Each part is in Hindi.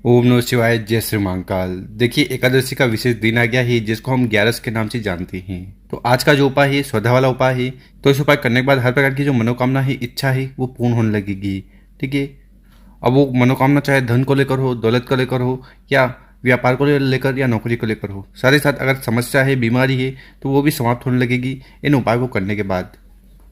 ओम नमः शिवाय। जय श्री महाकाल। देखिए, एकादशी का विशेष दिन आ गया है जिसको हम ग्यारस के नाम से जानते हैं। तो आज का जो उपाय है श्रद्धा वाला उपाय है। तो इस उपाय करने के बाद हर प्रकार की जो मनोकामना है, इच्छा है, वो पूर्ण होने लगेगी। ठीक है। अब वो मनोकामना चाहे धन को लेकर हो, दौलत को लेकर हो, या व्यापार को लेकर, या नौकरी को लेकर हो। साथ ही साथ अगर समस्या है, बीमारी है, तो वो भी समाप्त होने लगेगी इन उपाय को करने के बाद।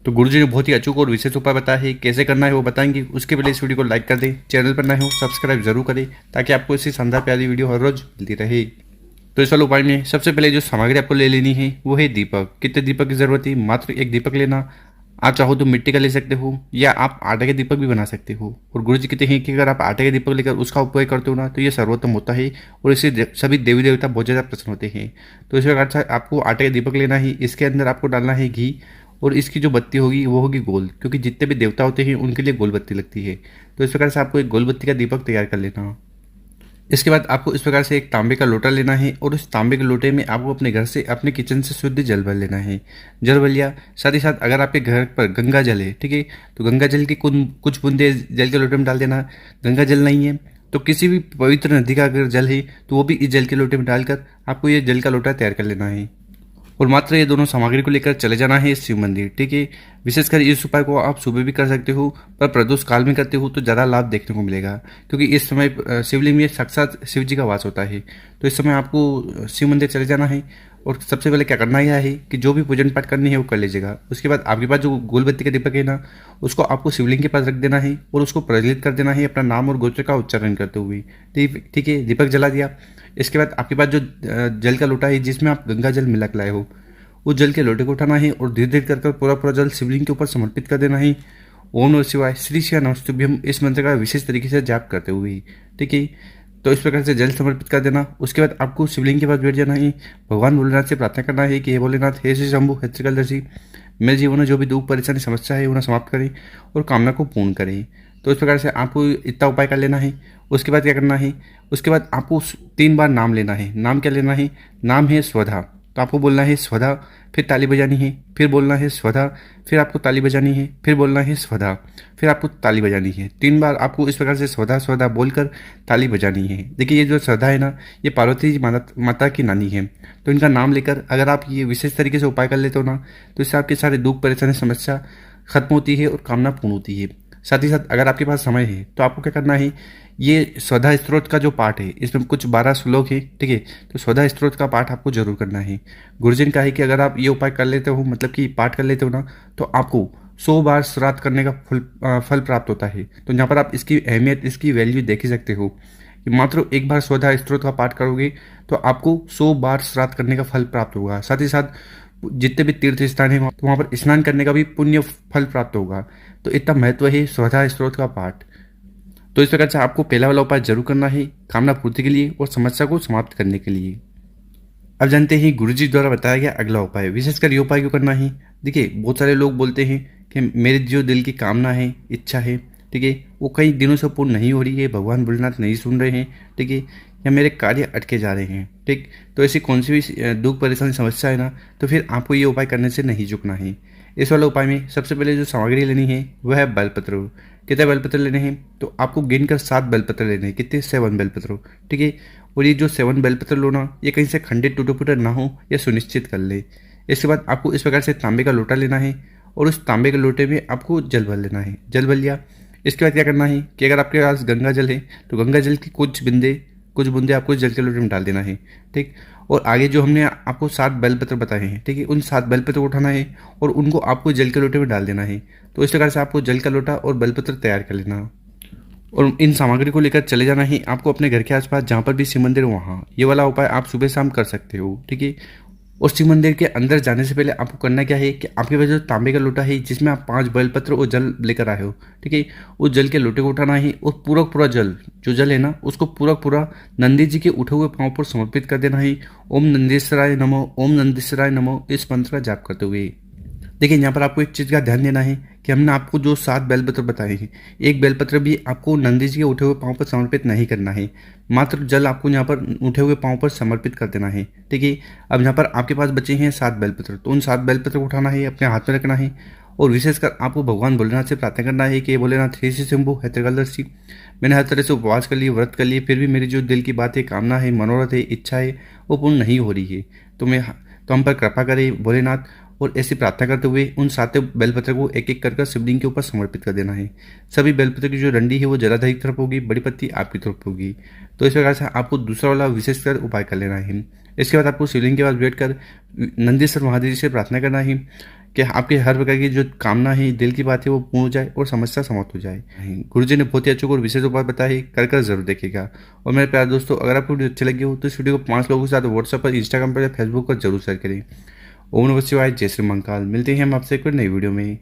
तो गुरुजी ने बहुत ही अचूक और विशेष उपाय बताया है। कैसे करना है वो बताएंगे। उसके पहले इस वीडियो को लाइक कर दें, चैनल पर नए हो सब्सक्राइब जरूर करें, ताकि आपको इसी शानदार प्यारी वीडियो हर रोज मिलती रहे। तो इस वाले उपाय में सबसे पहले जो सामग्री आपको ले लेनी है वो है दीपक। कितने दीपक की जरूरत है? मात्र एक दीपक लेना। आप चाहो तो मिट्टी का ले सकते हो, या आप आटे के दीपक भी बना सकते हो। और गुरुजी कहते हैं कि अगर आप आटे के दीपक लेकर उसका उपयोग करते हो ना, तो ये सर्वोत्तम होता है और इससे सभी देवी देवता बहुत ज़्यादा प्रसन्न होते हैं। तो इस प्रकार से आपको आटे का दीपक लेना है। इसके अंदर आपको डालना है घी, और इसकी जो बत्ती होगी वो होगी गोल, क्योंकि जितने भी देवता होते हैं उनके लिए गोल बत्ती लगती है। तो इस प्रकार से आपको एक गोल बत्ती का दीपक तैयार कर लेना। इसके बाद आपको इस प्रकार से एक तांबे का लोटा लेना है, और उस तांबे के लोटे में आपको अपने घर से, अपने किचन से शुद्ध जल भर लेना है। जल भर लिया। साथ ही साथ अगर आपके घर पर गंगा जल है, ठीक है, तो गंगा जल की कुछ बूंदे जल के लोटे में डाल देना। गंगा जल नहीं है तो किसी भी पवित्र नदी का अगर जल है तो वो भी इस जल के लोटे में डालकर आपको ये जल का लोटा तैयार कर लेना है। और मात्र ये दोनों सामग्री को लेकर चले जाना है शिव मंदिर। ठीक है। विशेषकर इस उपाय को आप सुबह भी कर सकते हो, पर प्रदोष काल में करते हो तो ज़्यादा लाभ देखने को मिलेगा, क्योंकि इस समय शिवलिंग में साक्षात शिव जी का वास होता है। तो इस समय आपको शिव मंदिर चले जाना है, और सबसे पहले क्या करना यह है कि जो भी पूजन पाठ करनी है वो कर लीजिएगा। उसके बाद आपके पास जो गोलबत्ती का दीपक है ना, उसको आपको शिवलिंग के पास रख देना है, और उसको प्रज्वलित कर देना है अपना नाम और गोत्र का उच्चारण करते हुए। ठीक है। दीपक जला दिया। इसके बाद आपके पास जो जल का लोटा है जिसमें आप गंगा जल मिला के लाए हो, उस जल के लोटे को उठाना है और धीरे धीरे कर पूरा पूरा जल शिवलिंग के ऊपर समर्पित कर देना है। ओम नमः शिवाय, श्री शिवा नमस्तुभ्यम, इस मंत्र का विशेष तरीके से जाप करते हुए। ठीक है। तो इस प्रकार से जल समर्पित कर देना। उसके बाद आपको शिवलिंग के पास बैठ जाना है। भगवान भोलेनाथ से प्रार्थना करना है कि हे भोलेनाथ, हे श्री शंभु, हे त्रिकालदर्शी, मेरे जीवन में जो भी दुख परेशानी समस्या है उन्हें समाप्त करें और कामना को पूर्ण करें। तो इस प्रकार से आपको इतना उपाय कर लेना है। उसके बाद क्या करना है? उसके बाद आपको 3 बार नाम लेना है। नाम क्या लेना है? नाम है स्वधा। तो आपको बोलना है स्वधा, फिर ताली बजानी है, फिर बोलना है स्वधा, फिर आपको ताली बजानी है, फिर बोलना है स्वधा, फिर आपको ताली बजानी है। 3 बार आपको इस प्रकार से स्वधा स्वधा बोलकर ताली बजानी है। देखिए, ये जो श्रद्धा है ना, ये पार्वती जी माता की नानी है। तो इनका नाम लेकर अगर आप ये विशेष तरीके से उपाय कर लेते हो ना, तो इससे आपके सारे दुख परेशानी समस्या खत्म होती है और कामना पूर्ण होती है। साथ ही साथ अगर आपके पास समय है तो आपको क्या करना है, ये स्वधा स्त्रोत का जो पाठ है इसमें कुछ 12 श्लोक है। ठीक है। तो स्वधा स्त्रोत का पाठ आपको जरूर करना है। गुरुजी ने कहा है कि अगर आप ये उपाय कर लेते हो, मतलब कि पाठ कर लेते हो ना, तो आपको 100 बार श्राद्ध करने का फल प्राप्त होता है। तो यहाँ पर आप इसकी अहमियत, इसकी वैल्यू देख ही सकते हो कि मात्र एक बार स्वधा स्त्रोत का पाठ करोगे तो आपको 100 बार श्राद्ध करने का फल प्राप्त होगा। साथ ही साथ जितने भी तीर्थ स्थान है तो वहाँ पर स्नान करने का भी पुण्य फल प्राप्त होगा। तो इतना महत्व है स्वधा स्त्रोत का पाठ। तो इस प्रकार से आपको पहला वाला उपाय जरूर करना है, कामना पूर्ति के लिए और समस्या को समाप्त करने के लिए। अब जानते हैं गुरुजी द्वारा बताया गया अगला उपाय। विशेषकर ये उपाय क्यों करना है? देखिए, बहुत सारे लोग बोलते हैं कि मेरे जो दिल की कामना है, इच्छा है, ठीक है, वो कई दिनों से पूर्ण नहीं हो रही है, भगवान भोलेनाथ नहीं सुन रहे हैं, ठीक है, या मेरे कार्य अटके जा रहे हैं। ठीक। तो ऐसी कौन सी भी दुख परेशानी समस्या है ना, तो फिर आपको ये उपाय करने से नहीं झुकना है। इस वाले उपाय में सबसे पहले जो सामग्री लेनी है वह है बेलपत्र। कितने बेलपत्र लेने हैं? तो आपको गिनकर 7 बेलपत्र लेने हैं। कितने? 7 बेलपत्र। ठीक है। और ये जो 7 बेलपत्र लो ना, ये कहीं से खंडित टूटे फूटे ना हो, यह सुनिश्चित कर ले। इसके बाद आपको इस प्रकार से तांबे का लोटा लेना है, और उस तांबे के लोटे में आपको जल भर लेना है। जल भर लिया। इसके बाद क्या करना है कि अगर आपके पास गंगा जल है तो गंगा जल की कुछ बूंदे आपको जल के लोटे में डाल देना है। ठीक। और आगे जो हमने आपको 7 बेलपत्र बताए हैं, ठीक है, उन 7 बेलपत्र को उठाना है और उनको आपको जल के लोटे में डाल देना है। तो इस प्रकार से आपको जल का लोटा और बेलपत्र तैयार कर लेना, और इन सामग्री को लेकर चले जाना है आपको अपने घर के आसपास जहाँ पर भी शिव मंदिर हो वहाँ। ये वाला उपाय आप सुबह शाम कर सकते हो। ठीक है। और शिव मंदिर के अंदर जाने से पहले आपको करना क्या है कि आपके पास जो तांबे का लोटा है जिसमें आप 5 बेलपत्र और जल लेकर आए हो, ठीक है, उस जल के लोटे को उठाना है और पूरा पूरा जल, जो जल है ना, उसको पूरा पूरा नंदी जी के उठे हुए पाँव पर समर्पित कर देना है। ओम नंदीश्वराय नमो, ओम नंदीश्वराय नमो, इस मंत्र का जाप करते हुए। देखिए, यहाँ पर आपको एक चीज़ का ध्यान देना है कि हमने आपको जो 7 बेलपत्र बताए हैं, एक बेलपत्र भी आपको नंदी जी के उठे हुए पाँव पर समर्पित नहीं करना है। मात्र जल आपको यहाँ पर उठे हुए पाँव पर समर्पित कर देना है। ठीक है। अब यहाँ पर आपके पास बचे हैं 7 बेलपत्र, तो उन 7 बेलपत्र को उठाना है, अपने हाथ में रखना है, और विशेषकर आपको भगवान भोलेनाथ से प्रार्थना करना है कि भोलेनाथ हे श्री शंभु हे त्रिकालदर्शी, मैंने हर तरह से उपवास कर लिए, व्रत कर लिए, फिर भी मेरी जो दिल की बात है, कामना है, मनोरथ है, इच्छा है, वो पूर्ण नहीं हो रही है। तो हम पर कृपा करें भोलेनाथ। और ऐसी प्रार्थना करते हुए उन 7 बेलपत्र को एक एक कर शिवलिंग के ऊपर समर्पित कर देना है। सभी बेलपत्र की जो डंडी है वो जलाधारी की तरफ होगी, बड़ी पत्ती आपकी तरफ होगी। तो इस प्रकार से आपको दूसरा वाला विशेषकर उपाय कर लेना है। इसके बाद आपको शिवलिंग के पास बैठ कर नंदीश्वर महादेव जी से प्रार्थना करना है कि आपके हर प्रकार की जो कामना है, दिल की बात है, वो पूर्ण हो जाए और समस्या समाप्त हो जाए। गुरु जी ने बहुत ही अच्छे और विशेष उपाय बताए, कर जरूर देखिएगा। और मेरे प्यारे दोस्तों, अगर आपको वीडियो अच्छी लगी हो तो इस वीडियो को 5 लोगों के साथ व्हाट्सएप पर, इंस्टाग्राम पर या फेसबुक पर जरूर शेयर करें। ओम नमः शिवाय, जय श्री महाकाल। मिलते हैं हम आपसे एक नई वीडियो में।